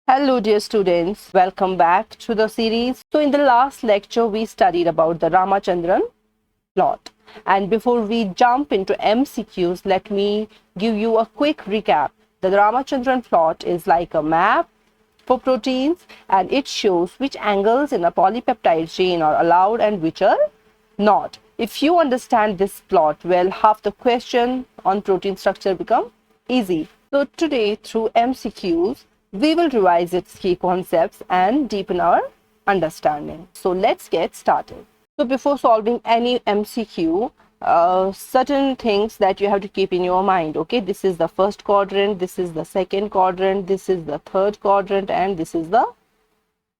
Hello, dear students. Welcome back to the series. So, in the last lecture, we studied about the Ramachandran plot. And before we jump into MCQs, let me give you a quick recap. The Ramachandran plot is like a map for proteins, and it shows which angles in a polypeptide chain are allowed and which are not. If you understand this plot well, half the question on protein structure become easy. So today, through MCQs, we will revise its key concepts and deepen our understanding. So let's get started. So before solving any MCQ, certain things that you have to keep in your mind. Okay, this is the first quadrant, this is the second quadrant, this is the third quadrant, and this is the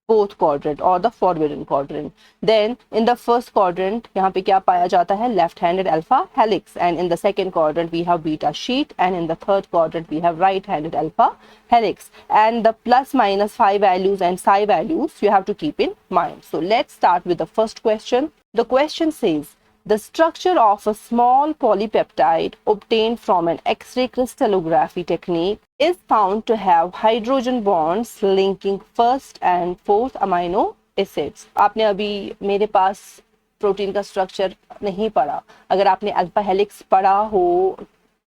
fourth quadrant or the forbidden quadrant. Then in the first quadrant, यहाँ पे क्या पाया जाता है? Left-handed alpha helix, and in the second quadrant we have beta sheet, and in the third quadrant we have right-handed alpha helix. And the plus minus phi values and psi values you have to keep in mind. So let's start with the first question. The question says, the structure of a small polypeptide obtained from an X-ray crystallography technique is found to have hydrogen bonds linking first and fourth amino acids. आपने अभी मेरे पास protein का structure नहीं पढ़ा. अगर आपने alpha helix पढ़ा हो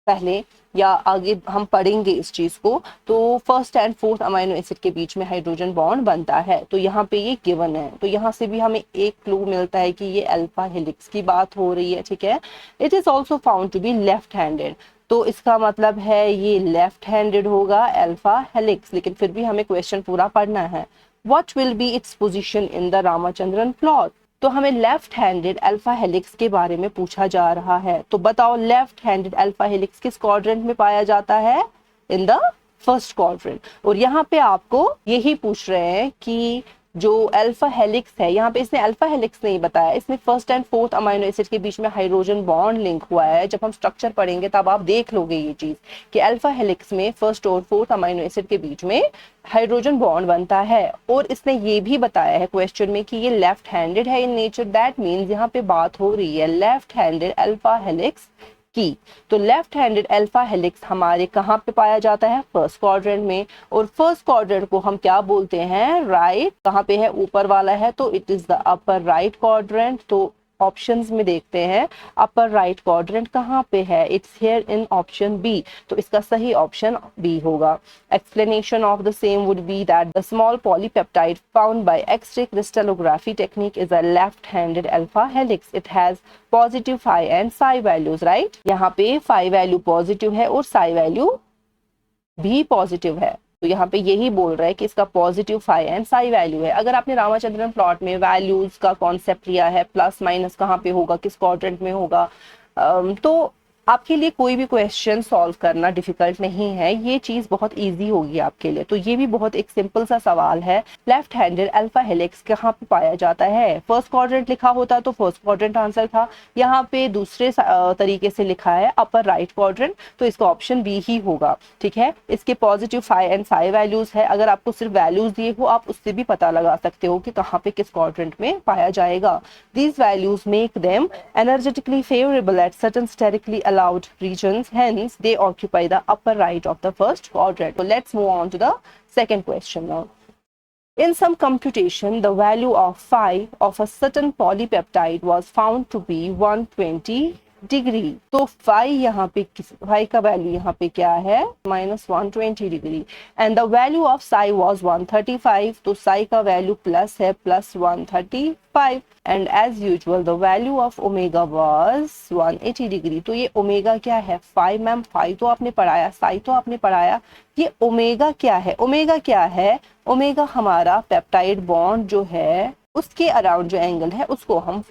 पहले या आगे हम पढ़ेंगे इस चीज को, तो first and fourth amino acid के बीच में हाइड्रोजन बॉन्ड बनता है. तो यहाँ पे ये गिवन है, तो यहाँ से भी हमें एक क्लू मिलता है कि ये अल्फा हेलिक्स की बात हो रही है. ठीक है. It is also found to be left handed, तो इसका मतलब है ये लेफ्ट हैंडेड होगा अल्फा हेलिक्स. लेकिन फिर भी हमें क्वेश्चन पूरा पढ़ना है. What will be its position in the Ramachandran plot? तो हमें लेफ्ट हैंडेड अल्फा हेलिक्स के बारे में पूछा जा रहा है. तो बताओ, लेफ्ट हैंडेड अल्फा हेलिक्स किस क्वाड्रेंट में पाया जाता है? In the first quadrant. और यहाँ पे आपको यही पूछ रहे हैं कि जो अल्फा हेलिक्स है, यहाँ पे इसने अल्फा हेलिक्स नहीं बताया, इसने first and fourth amino acid के बीच में हाइड्रोजन बॉन्ड लिंक हुआ है. जब हम स्ट्रक्चर पढ़ेंगे तब आप देख लोगे ये चीज कि अल्फा हेलिक्स में फर्स्ट और फोर्थ अमाइनो एसिड के बीच में हाइड्रोजन बॉन्ड बनता है. और इसने ये भी बताया है क्वेश्चन में कि ये लेफ्ट हैंडेड है इन नेचर. दैट मीन्स यहाँ पे बात हो रही है लेफ्ट हैंडेड अल्फा हेलिक्स की. तो लेफ्ट हैंडेड अल्फा हेलिक्स हमारे कहाँ पे पाया जाता है? फर्स्ट क्वाड्रेंट में. और फर्स्ट क्वाड्रेंट को हम क्या बोलते हैं? राइट. कहाँ पे है? ऊपर वाला है, तो it is the upper right quadrant. तो ऑप्शंस में देखते हैं अपर राइट क्वाड्रेंट कहाँ पे है. It's here in option B. तो इसका सही ऑप्शन बी होगा. Explanation of the same would be that the small polypeptide found by X-ray crystallography technique is a left-handed alpha helix. It has positive phi and psi values. Right, यहाँ पे phi value positive है और Sai value भी positive है. तो यहाँ पे यही बोल रहा है कि इसका positive phi and psi value है. अगर आपने रामाचंद्रन प्लॉट में वैल्यूज का कॉन्सेप्ट लिया है, प्लस माइनस कहाँ पे होगा, किस क्वाड्रेंट में होगा, तो आपके लिए कोई भी क्वेश्चन सॉल्व करना डिफिकल्ट नहीं है. ये चीज बहुत इजी होगी आपके लिए. तो ये भी बहुत एक सिंपल सा सवाल है. लेफ्ट हैंडेड अल्फा हेलिक्स कहाँ पे पाया जाता है? फर्स्ट क्वाड्रेंट लिखा होता तो फर्स्ट क्वाड्रेंट आंसर था. यहाँ पे दूसरे तरीके से लिखा है अपर राइट क्वाड्रेंट, तो इसका ऑप्शन बी ही होगा. ठीक है. इसके positive phi and psi values है. अगर आपको सिर्फ वैल्यूज दिए हो, आप उससे भी पता लगा सकते हो कि कहाँ पे किस क्वाड्रेंट में पाया जाएगा. These values make them energetically favourable at certain sterically allowed regions, hence they occupy the upper right of the first quadrant. So let's move on to the second question now. In some computation, the value of phi of a certain polypeptide was found to be 120 degree. तो phi यहाँ पे phi का value यहाँ पे क्या है? -120 degree. And the value of psi was 135. तो psi का वैल्यू प्लस है, +135. And as usual the value of omega was 180 degree. तो ये ओमेगा क्या है? फाई. मैम फाई तो आपने पढ़ाया, साई तो आपने पढ़ाया, ये ओमेगा क्या है? ओमेगा क्या है? ओमेगा हमारा पेप्टाइड बॉन्ड जो है उसके अराउंड जो एंगल है उसको हम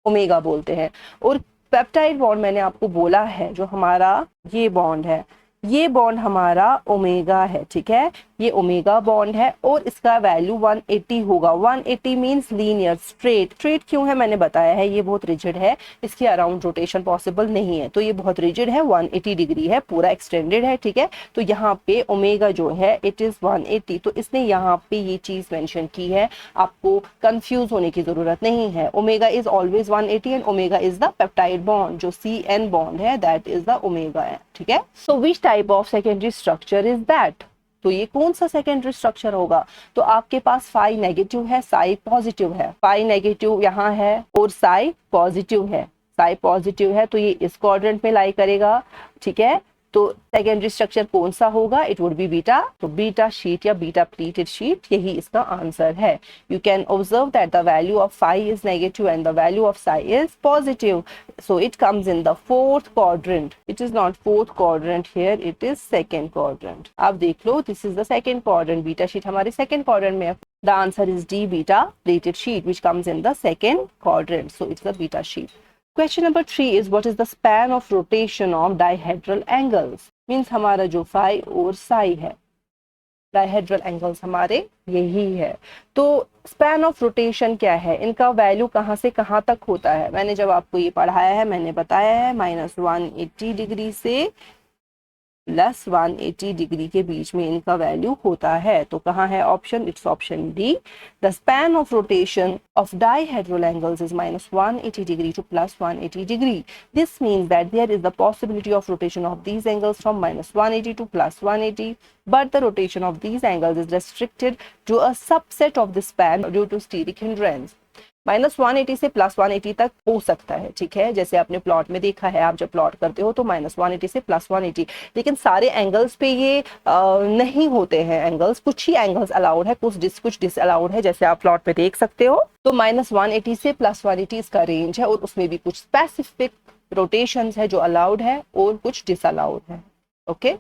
ओमेगा बोलते हैं. और पेप्टाइड बॉन्ड मैंने आपको बोला है, जो हमारा ये बॉन्ड है, ये बॉन्ड हमारा ओमेगा है. ठीक है, ये ओमेगा बॉन्ड है और इसका वैल्यू 180 होगा. 180 मींस लीनियर, स्ट्रेट. स्ट्रेट क्यों है मैंने बताया है, ये बहुत रिजिड है, इसके अराउंड रोटेशन पॉसिबल नहीं है. तो ये बहुत रिजिड है, 180 डिग्री है, पूरा एक्सटेंडेड है. ठीक है, तो यहाँ पे ओमेगा जो है इट इज 180. तो इसने यहाँ पे ये चीज मेंशन की है, आपको कंफ्यूज होने की जरूरत नहीं है. Omega is always 180 and omega is the peptide bond. जो CN बॉन्ड है दैट इज द ओमेगा है. ठीक है. So which type of secondary structure is that? तो ये कौन सा सेकेंडरी स्ट्रक्चर होगा? तो आपके पास फाई नेगेटिव है, साई पॉजिटिव है, फाई नेगेटिव यहाँ है और साई पॉजिटिव है, साई पॉजिटिव है, तो ये इस क्वाड्रेंट में लाई करेगा, ठीक है। तो सेकेंडरी स्ट्रक्चर कौन सा होगा? इट वुड बी बीटा, तो बीटा शीट या बीटा प्लीटेड शीट, यही इसका आंसर है। You can observe that the value of phi is negative and the value of psi is positive, so it comes in the fourth quadrant. It is not fourth quadrant here, it is second quadrant. आप देख लो, this is the second quadrant, beta sheet हमारे second quadrant में है। The answer is D, beta plated sheet, which comes in the second quadrant, so it's the beta sheet. Question number 3 is what is the span of rotation of dihedral angles? Means हमारा जो phi और psi है, dihedral angles हमारे यही है। तो span of rotation क्या है, इनका वैल्यू कहाँ से कहाँ तक होता है? मैंने जब आपको ये पढ़ाया है मैंने बताया है -180 डिग्री से +180 डिग्री के बीच में इनका वैल्यू होता है। तो कहाँ है option? It's option D. The span of rotation of dihedral angles is -180 degree to +180 degree. This means that there is the possibility of rotation of these angles from -180 to +180, but the rotation of these angles is restricted to a subset of the span due to steric hindrance. -180 से +180 तक हो सकता है, ठीक है, जैसे आपने plot में देखा है, आप जब प्लॉट करते हो तो -180 से +180, लेकिन सारे एंगल्स पे ये नहीं होते हैं एंगल्स, कुछ ही एंगल्स अलाउड है, कुछ डिस अलाउड है, जैसे आप प्लॉट पे देख सकते हो। तो -180 से +180 इसका रेंज है और उसमें भी कुछ स्पेसिफिक रोटेशंस है जो अलाउड है और कुछ डिसअलाउड है। Okay,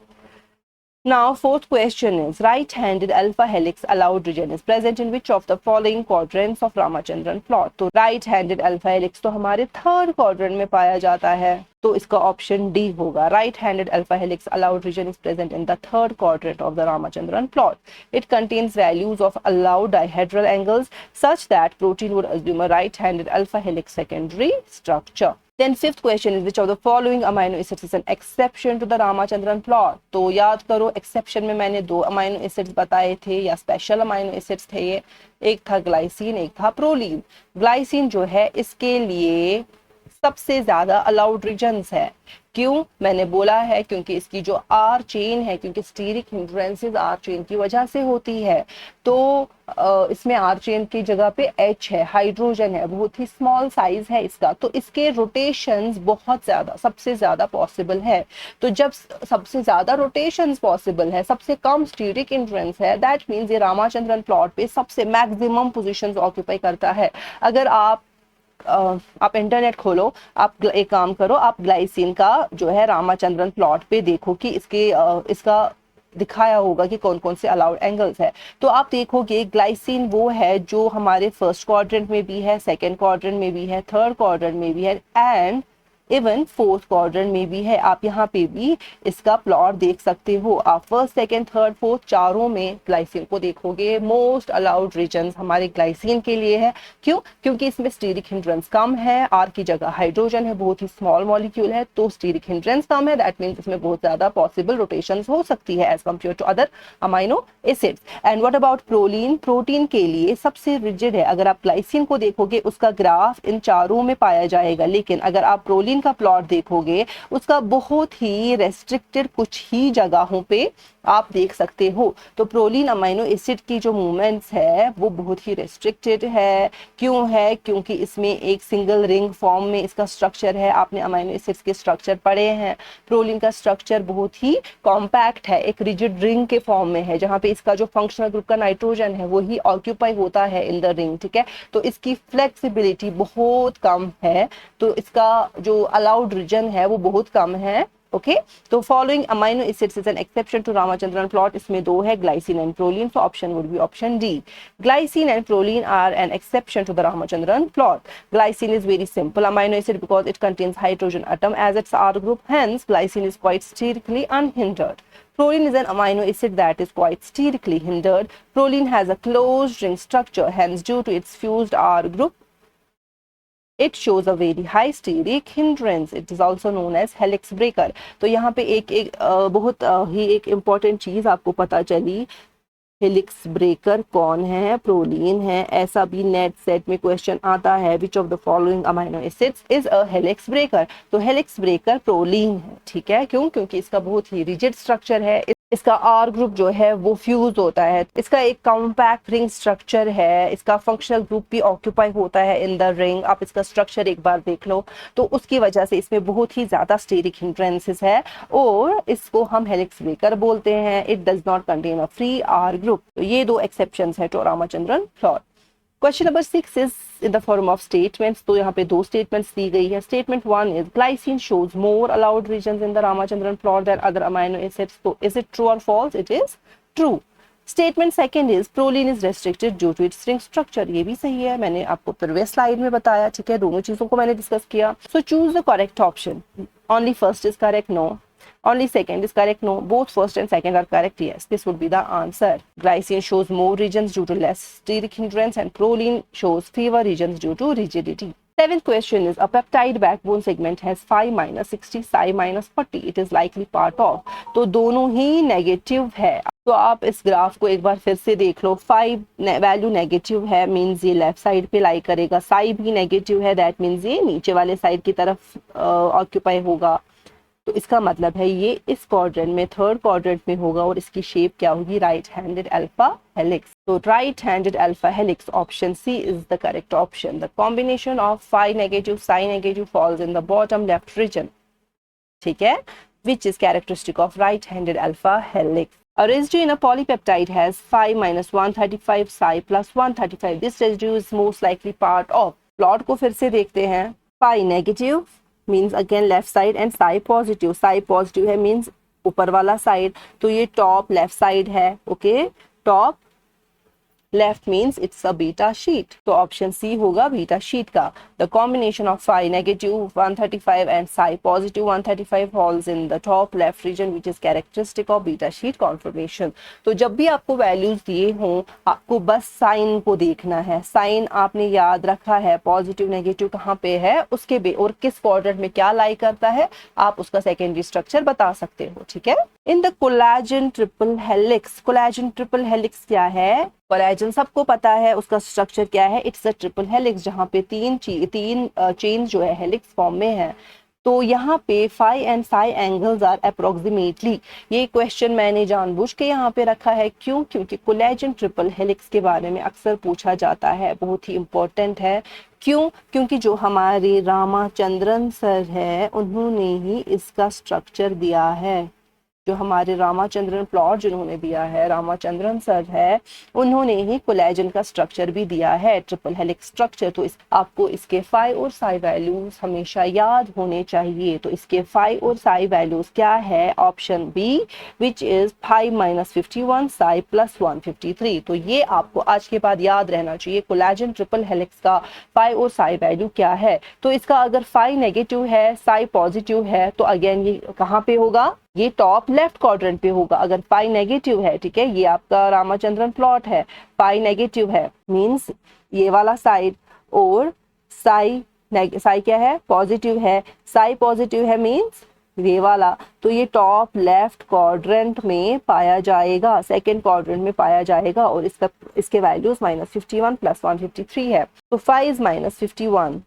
now fourth question is right-handed alpha helix allowed region is present in which of the following quadrants of Ramachandran plot? तो right-handed alpha helix तो हमारे थर्ड क्वाड्रेंट में पाया जाता है, तो इसका ऑप्शन डी होगा। right-handed alpha helix allowed region is present in the third quadrant of the Ramachandran plot. It contains values of allowed dihedral angles such that protein would assume a right-handed alpha helix secondary structure. Then fifth question is which of the following amino acids is an exception to the Ramachandran plot? तो याद करो, exception में मैंने 2 amino acids बताए थे या special amino acids थे ये, एक था ग्लाइसिन, एक था प्रोलीन। ग्लाइसिन जो है इसके लिए सबसे ज्यादा अलाउड रीजन्स है। क्यों? मैंने बोला है क्योंकि इसकी जो आर चेन है, क्योंकि स्टीरिक हिंड्रेंसेस आर चेन की वजह से होती है, तो इसमें आर चेन की जगह पे H है, हाइड्रोजन है, बहुत ही स्मॉल साइज है इसका, तो इसके रोटेशंस बहुत ज्यादा, सबसे ज्यादा पॉसिबल है। तो जब सबसे ज्यादा रोटेशंस पॉसिबल है, सबसे कम स्टीरिक हिंड्रेंस है, दैट मीन्स ये रामाचंद्रन प्लॉट पे सबसे मैक्सिमम पोजीशंस ऑक्यूपाई करता है। अगर आप इंटरनेट खोलो, आप एक काम करो, आप ग्लाइसिन का जो है रामाचंद्रन प्लॉट पे देखो कि इसका दिखाया होगा कि कौन कौन से अलाउड एंगल्स है। तो आप देखोगे ग्लाइसिन वो है जो हमारे फर्स्ट क्वाड्रेंट में भी है, सेकंड क्वाड्रेंट में भी है, थर्ड क्वाड्रेंट में भी है एंड इवन फोर्थ क्वाड्रेंट में भी है। आप यहाँ पे भी इसका प्लॉट देख सकते हो। आप फर्स्ट, सेकंड, थर्ड, फोर्थ चारों में ग्लाइसिन को देखोगे। मोस्ट अलाउड रीजन्स हमारे ग्लाइसिन के लिए है। क्यों? क्योंकि इसमें स्टीरिक हिंड्रेंस कम है, आर की जगह हाइड्रोजन है, बहुत ही स्मॉल मॉलिक्यूल है, तो स्टीरिक हिंड्रेंस कम है, दैट मीन्स इसमें बहुत ज्यादा पॉसिबल रोटेशंस हो सकती है as compared to other amino acids. And what about proline? Protein के लिए सबसे रिजिड है। अगर आप ग्लाइसिन को देखोगे उसका ग्राफ इन चारों में पाया जाएगा, लेकिन अगर आप प्रोलीन का प्लॉट देखोगे उसका बहुत ही रेस्ट्रिक्टेड कुछ ही जगहों पे आप देख सकते हो। तो प्रोलीन अमाइनो एसिड की जो मूवमेंट्स है वो बहुत ही रेस्ट्रिक्टेड है। क्यों है? क्योंकि इसमें एक सिंगल रिंग फॉर्म में इसका स्ट्रक्चर है। आपने अमाइनो एसिड्स के स्ट्रक्चर पढ़े हैं। प्रोलीन का स्ट्रक्चर बहुत ही कॉम्पैक्ट है, एक रिजिड रिंग के फॉर्म में है, जहां पे इसका जो फंक्शनल ग्रुप का नाइट्रोजन है वही ऑक्यूपाई होता है इन द रिंग, ठीक है। तो इसकी फ्लेक्सिबिलिटी बहुत कम है, तो इसका जो अलाउड रीजन है वो बहुत कम है। ओके, तो following amino acids is an exception to Ramachandran plot. इसमें 2 है, glycine and proline, so option would be option D. Glycine and proline are an exception to the Ramachandran plot. Glycine is very simple amino acid because it contains hydrogen atom as its R group, hence glycine is quite sterically unhindered. Proline is an amino acid that is quite sterically hindered. Proline has a closed ring structure, hence due to its fused R group it shows a very high steric hindrance. It is also known as helix breaker. तो यहाँ पे एक बहुत ही एक important चीज आपको पता चली, हेलिक्स ब्रेकर कौन है? प्रोलीन है। ऐसा भी नेट सेट में क्वेश्चन आता है, which of the following amino acids is a helix breaker? तो हेलिक्स ब्रेकर प्रोलीन है, ठीक है। क्यों? क्योंकि इसका बहुत ही रिजिड स्ट्रक्चर है, इसका आर ग्रुप जो है वो फ्यूज होता है, इसका एक कॉम्पैक्ट रिंग स्ट्रक्चर है, इसका फंक्शनल ग्रुप भी ऑक्यूपाई होता है इन द रिंग। आप इसका स्ट्रक्चर एक बार देख लो, तो उसकी वजह से इसमें बहुत ही ज्यादा स्टेरिक हिंड्रेंसेस है और इसको हम हेलिक्स ब्रेकर बोलते हैं। It does not contain a free R group. तो ये दो एक्सेप्शंस है to Ramachandran plot. Question number 6 is in the form of statements. तो यहाँ पे दो स्टेटमेंट्स दी गई है। Statement 1 is glycine shows more allowed regions in the Ramachandran plot than other amino acids. तो इज इट ट्रू और false? It is true. Statement second is proline is restricted due to it's ring structure. ये भी सही है, मैंने आपको previous slide में बताया, ठीक है, दोनों चीजों को मैंने डिस्कस किया। So choose the correct option. Only first is correct? No. Only second is correct? No. Both first and second are correct? Yes. This would be the answer. Glycine shows more regions due to less steric hindrance and proline shows fewer regions due to rigidity. Seventh question is a peptide backbone segment has phi minus 60, psi minus 40. It is likely part of. तो दोनों ही negative है। तो आप इस graph को एक बार फिर से देख लो। फाई वैल्यू नेगेटिव है, मीन्स ये लेफ्ट साइड पे लाई करेगा। साई भी नेगेटिव है, दैट मीन्स ये नीचे वाले साइड की तरफ ऑक्यूपाई होगा। तो इसका मतलब है ये इस क्वाड्रेंट में, थर्ड क्वाड्रेंट में होगा और इसकी शेप क्या होगी? Right handed alpha helix. तो right handed alpha helix, option C is the correct option. The combination of phi negative psi negative falls in the bottom left region, ठीक है, which is characteristic of right-handed alpha helix. A residue in a polypeptide has phi minus 135, psi plus 135. This residue is most likely part of. Plot को फिर से देखते हैं। phi negative means again left side and psi positive. psi positive है means ऊपर वाला side, तो ये टॉप लेफ्ट साइड है। Okay, top left means it's a beta sheet, तो ऑप्शन सी होगा बीटा शीट का। The combination of phi negative 135 and psi positive 135 falls in the top left region which is characteristic of beta sheet conformation. तो जब भी आपको values दिए हों, आपको बस साइन को देखना है। साइन आपने याद रखा है, पॉजिटिव नेगेटिव कहाँ पे है उसके और किस क्वाड्रेंट में क्या लाई करता है, आप उसका सेकेंडरी स्ट्रक्चर बता सकते हो, ठीक है। In the collagen triple helix, collagen triple helix क्या है? कोलेजन सबको पता है, उसका स्ट्रक्चर क्या है? इट्स अ ट्रिपल हेलिक्स, जहाँ पे तीन चेन जो है हेलिक्स फॉर्म में है। तो यहाँ पे phi and psi angles are approximately. ये क्वेश्चन मैंने जानबूझ के यहाँ पे रखा है, क्यों? क्योंकि कोलेजन ट्रिपल हेलिक्स के बारे में अक्सर पूछा जाता है, बहुत ही इम्पोर्टेंट है। क्यों? क्योंकि जो हमारे रामाचंद्रन सर है उन्होंने ही इसका स्ट्रक्चर दिया है। जो हमारे रामाचंद्रन प्लॉट जिन्होंने दिया है, रामाचंद्रन सर है, उन्होंने ही कोलेजन का स्ट्रक्चर भी दिया है, ट्रिपल हेलिक्स स्ट्रक्चर। तो आपको इसके फाई और साई वैल्यूज हमेशा याद होने चाहिए। तो इसके फाई और साई वैल्यूज क्या है? Option B, which is phi minus 51, psi plus 153। तो ये आपको आज के बाद याद रहना चाहिए, कोलेजन ट्रिपल हेलिक्स का फाई और साई वैल्यू क्या है। तो इसका अगर फाई नेगेटिव है, साई पॉजिटिव है, तो अगेन ये कहाँ पे होगा? ये टॉप लेफ्ट क्वाड्रेंट पे होगा। अगर पाई नेगेटिव है, ठीक है, ये आपका रामाचंद्रन प्लॉट है, पाई नेगेटिव है मींस ये वाला साइड, और साई क्या है? पॉजिटिव है। साई पॉजिटिव है मींस ये वाला, तो ये टॉप लेफ्ट क्वाड्रेंट में पाया जाएगा, सेकंड क्वाड्रेंट में पाया जाएगा। और इसके वैल्यूज -51 प्लस 153 है। तो phi is -51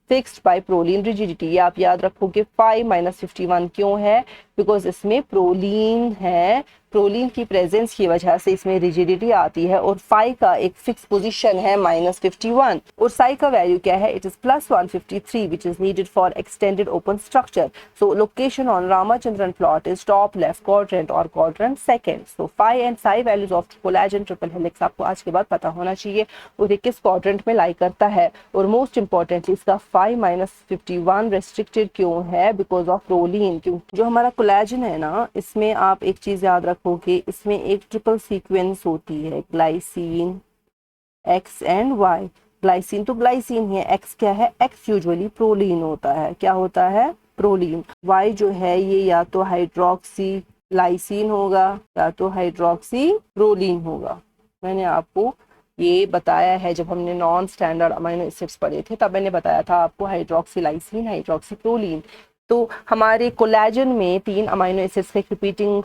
fixed by proline rigidity. ये आप याद रखोगे। फाई -51 क्यों है? बिकॉज इसमें प्रोलीन है, प्रोलीन की प्रेजेंस की वजह से इसमें रिजिडिटी आती है। और फाई का एक फिक्स पोजीशन है -51, और साई का वैल्यू क्या है? It is plus 153 which is needed for extended open structure. So location on Ramachandran plot is top left quadrant और quadrant second. So phi and psi values of collagen triple helix आपको आज के बाद पता होना चाहिए, और ये किस क्वाड्रेंट में लाई करता है। और मोस्ट इंपॉर्टेंटली इसका फाई -51 रेस्ट्रिक्टेड क्यों है? Because of proline. क्यों? जो हमारा कोलेजन है ना, इसमें आप एक चीज याद रखोगे, इसमें एक ट्रिपल सीक्वेंस होती है, glycine, X and Y. Glycine तो ग्लाइसिन है, एक्स क्या है? एक्स यूजुअली प्रोलीन होता है। क्या होता है? प्रोलीन। वाई जो है ये या तो हाइड्रोक्सी लाइसिन होगा या तो हाइड्रोक्सी प्रोलीन होगा। मैंने आपको ये बताया है जब हमने नॉन स्टैंडर्ड अमाइनो एसिड्स पढ़े थे, तब मैंने बताया था आपको हाइड्रोक्सी लाइसिन, हाइड्रोक्सी प्रोलीन। तो हमारे कोलेजन में 3 अमाइनो एसिड्स का रिपीटिंग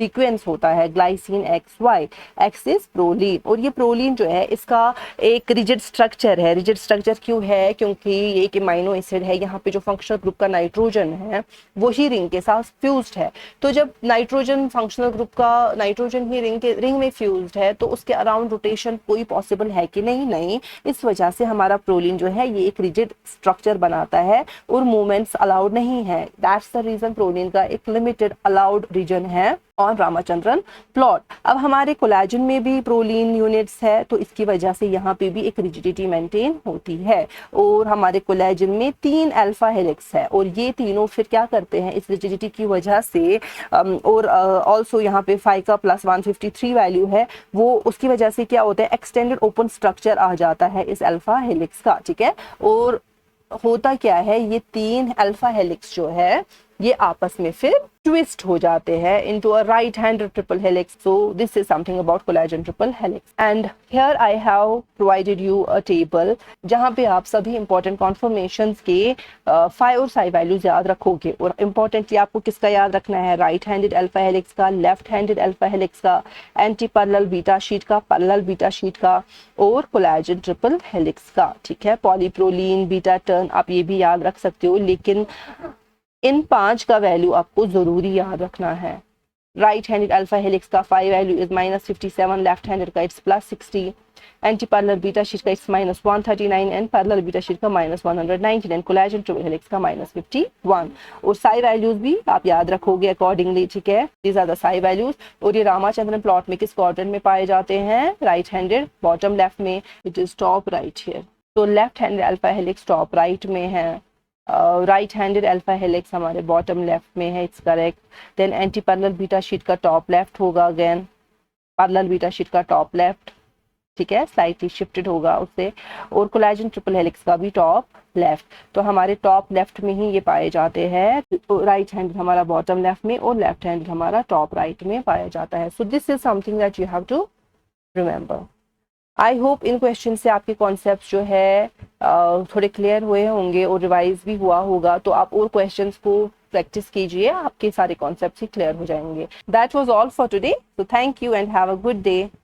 सीक्वेंस होता है glycine X Y, X is proline, और ये प्रोलीन जो है इसका एक रिजिड स्ट्रक्चर है। रिजिड स्ट्रक्चर क्यों है? क्योंकि ये एक अमाइनो एसिड है, यहाँ पे जो फंक्शनल ग्रुप का नाइट्रोजन है वो ही रिंग के साथ फ्यूज्ड है। तो जब नाइट्रोजन फंक्शनल ग्रुप का नाइट्रोजन ही रिंग में फ्यूज्ड है तो उसके अराउंड रोटेशन कोई पॉसिबल है कि नहीं? नहीं। इस वजह से हमारा प्रोलीन जो है ये एक रिजिड स्ट्रक्चर बनाता है और मूवमेंट्स अलाउड नहीं है। दैट्स द रीजन प्रोलीन का एक लिमिटेड अलाउड रीजन है ऑन रामाचंद्रन प्लॉट। अब हमारे कोलेजन में भी प्रोलीन यूनिट्स है तो इसकी वजह से यहाँ पे भी एक रिजिडिटी मेंटेन होती है। और हमारे कोलेजन में 3 अल्फा हेलिक्स है और ये तीनों फिर क्या करते हैं इस रिजिडिटी की वजह से, और ऑल्सो यहाँ पे 5 का प्लस 153 वैल्यू है, वो उसकी वजह से क्या होता है एक्सटेंडेड ओपन स्ट्रक्चर आ जाता है इस अल्फा हेलिक्स का। ठीक है, और होता क्या है ये 3 अल्फा हेलिक्स जो है ये आपस में फिर ट्विस्ट हो जाते हैं into a right hand triple helix. So this is something about collagen triple helix. And here I have provided you a table जहां पे आप सभी इंपॉर्टेंट कॉन्फर्मेशंस के 5 और 6 वैल्यूज याद रखोगे। और इम्पॉर्टेंटली आपको किसका याद रखना है? राइट हैंडेड अल्फा हेलिक्स का, लेफ्ट हैंडेड अल्फा हेलिक्स का, एंटी पैरेलल बीटा शीट का, पैरेलल बीटा शीट का, और कोलेजन ट्रिपल हेलिक्स का। ठीक है, पॉलीप्रोलीन, बीटा टर्न आप ये भी याद रख सकते हो, लेकिन इन 5 का वैल्यू आपको जरूरी याद रखना है। राइट हैंडेड अल्फा हेलिक्स का 5 वैल्यू इज -57, लेफ्ट हैंडेड का it's +60, anti parallel beta sheet का it's -139 and parallel beta sheet का -119 एंड कोलेजन ट्रिपल हेलिक्स का -51। और साई वैल्यूज भी आप याद रखोगे अकॉर्डिंगली। ठीक है, these are the psi values. और ये रामाचंद्रन प्लॉट में किस क्वाड्रेंट में पाए जाते हैं? राइट हैंडेड बॉटम लेफ्ट में, it is top right here. तो left handed alpha helix top right में है, राइट हैंडेड अल्फा हेलिक्स हमारे बॉटम लेफ्ट में है, it's correct. Then anti parallel beta sheet का टॉप लेफ्ट होगा, अगेन पैरेलल बीटा शीट का टॉप लेफ्ट। ठीक है, स्लाइटली शिफ्टेड होगा उससे। और कोलेजन ट्रिपल हेलिक्स का भी टॉप लेफ्ट। तो हमारे टॉप लेफ्ट में ही ये पाए जाते हैं। राइट हैंड हमारा बॉटम लेफ्ट में और लेफ्ट हैंड हमारा टॉप राइट में पाया जाता है। So this is something that you have to remember. I hope इन क्वेश्चन से आपके कॉन्सेप्ट जो है थोड़े क्लियर हुए होंगे और रिवाइज भी हुआ होगा। तो आप और क्वेश्चंस को प्रैक्टिस कीजिए, आपके सारे कॉन्सेप्ट ही क्लियर हो जाएंगे। That was all for today, so thank you and have a good day.